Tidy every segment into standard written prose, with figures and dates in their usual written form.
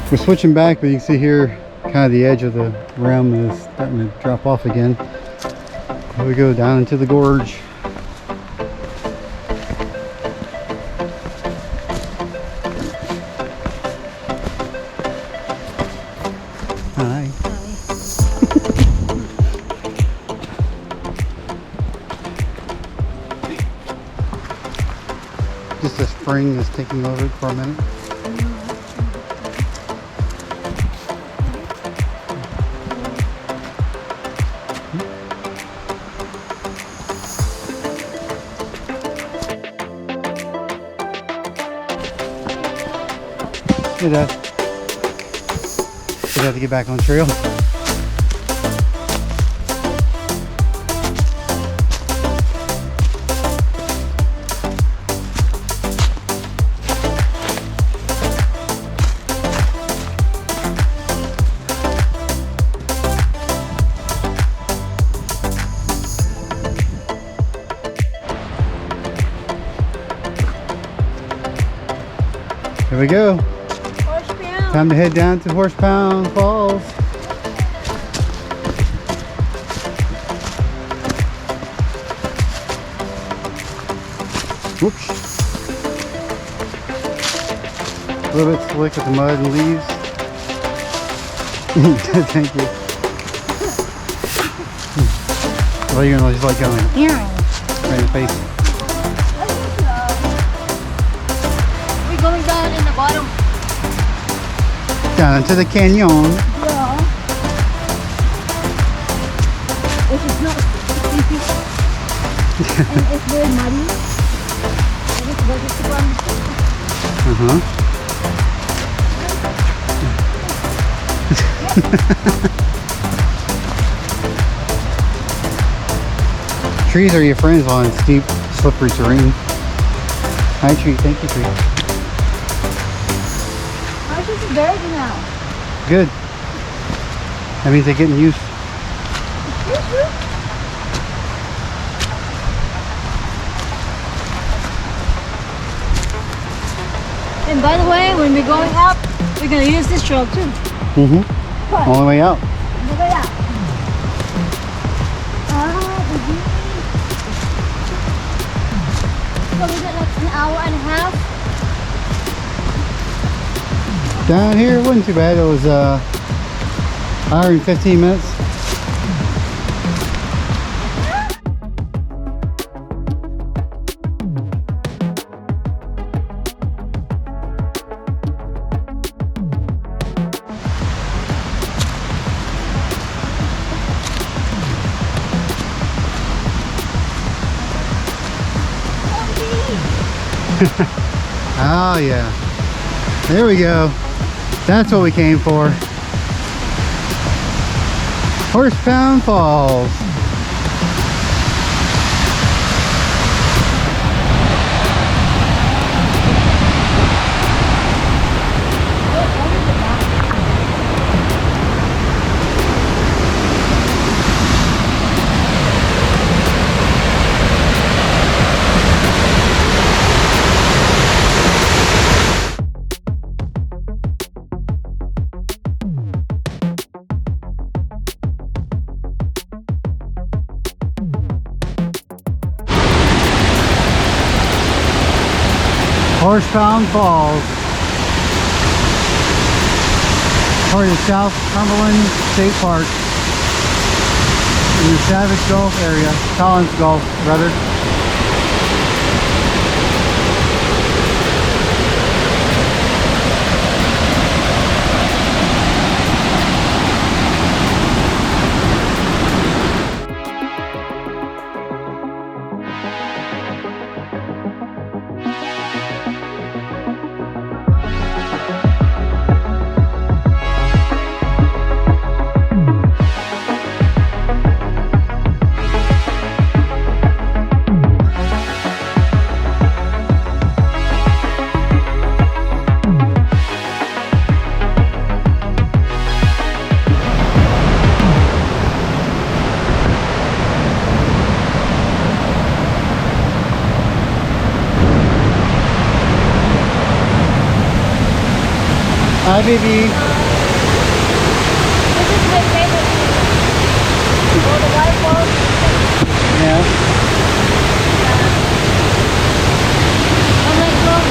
We're switching back, but you can see here kind of the edge of the rim is starting to drop off again. Here we go down into the gorge. Hi. Just a spring is taking over for a minute. Hey Dad. We have to get back on trail. Here we go. Time to head down to Horsepound Falls. Whoops. A little bit slick with the mud and leaves. Thank you. Well, you're gonna just like going right in the face. We're going down in the bottom. Down into the canyon. Yeah. If it's not sleepy and it's very muddy, and it's very Trees are your friends on steep, slippery terrain. Hi, tree. Thank you, tree. Ours is dirty now. Good. That means they're getting used. And by the way, when we're going up, we're going to use this trail too. Mm-hmm. All the way out. Look at that. So we got like an hour and a half. Down here, it wasn't too bad. It was hour and 15 minutes. Oh yeah, there we go. That's what we came for. Horsepound Falls. Horsepound Falls, part of South Cumberland State Park in the Savage Gulf area, Collins Gulf rather. Hi, baby. This is my favorite thing. Oh, the waterfalls. Yeah. Oh my god.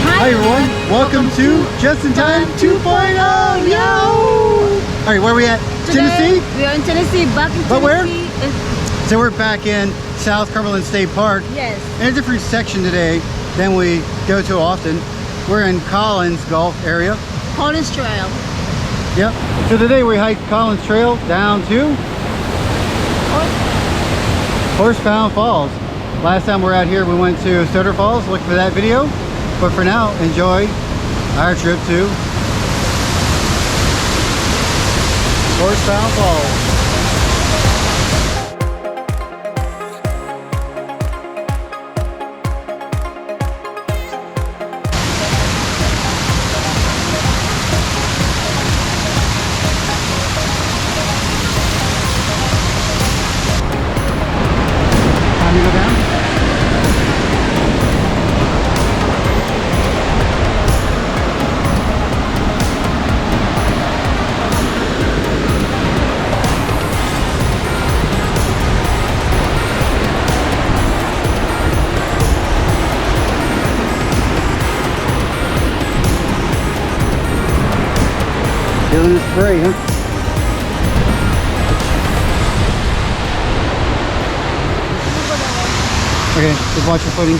Hi everyone, welcome to Just in Time 2.0. Yo! All right, where are we at? Tennessee? We are in Tennessee, back in But where? Tennessee. So we're back in South Cumberland State Park Yes. in a different section today than we go to often. We're in Collins Golf area. Collins Trail. Yep. So today we hiked Collins Trail down to Horsepound Falls. Last time we were out here, we went to Suter Falls. Look for that video. But for now, enjoy our trip to Horsepound Falls. Time to go down? Feeling the spray, huh? Okay, just watch your footing.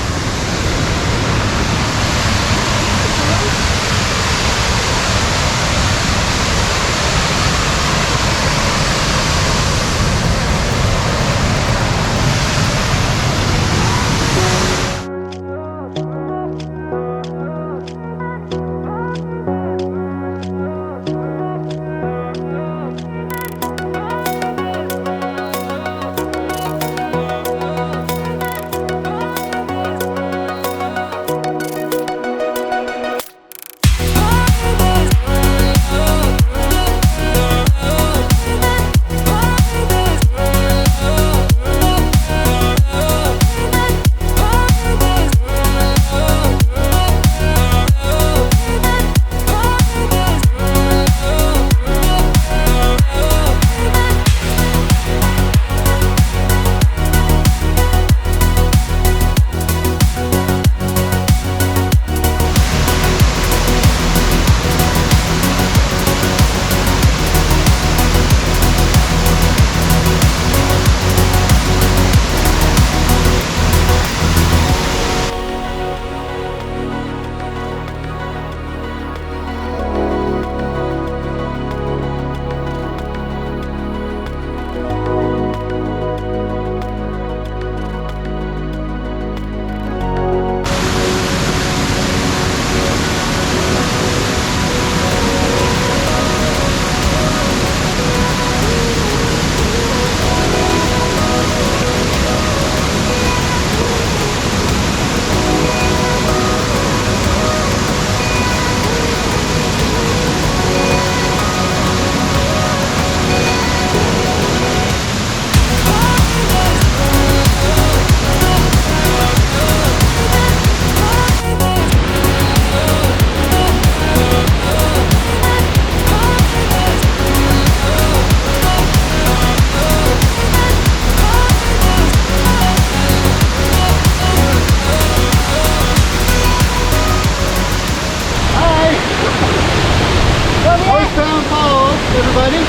everybody.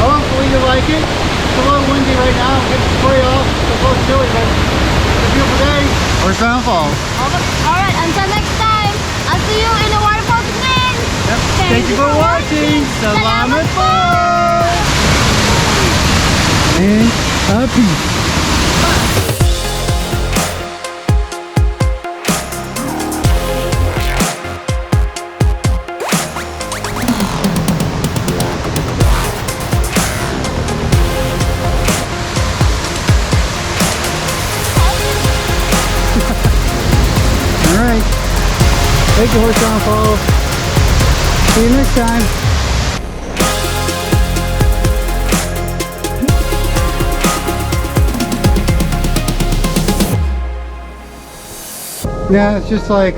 Hopefully you like it. It's a little windy right now. I'm getting spray off. It's a little chilly, but it's a beautiful day. Horsepound Falls. Alright, until next time, I'll see you in the waterfalls again. Yep. Thank you for watching. Salamat po. And a peace. Alright. Thank you, Horsepound Falls. See you next time. Yeah, it's just like,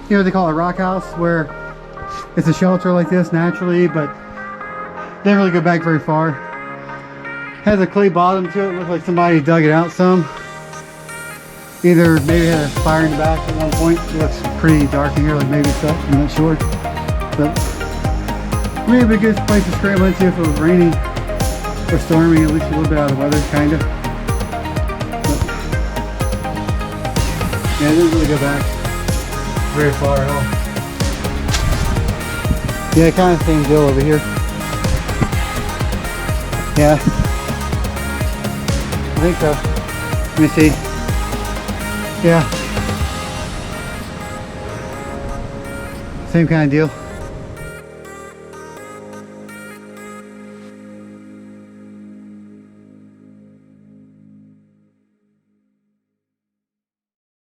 you know, they call it a rock house, where it's a shelter like this naturally, but didn't really go back very far. Has a clay bottom to it. Looks like somebody dug it out some. Either maybe had a fire in the back at one point. It looks pretty dark in here, like maybe so. I'm not sure. But maybe a good place to scramble into if it was raining or stormy, at least a little bit out of weather, kind of. Yeah, it didn't really go back very far at all. Yeah, kind of same deal over here. Yeah. I think so. Let me see. Yeah. Same kind of deal.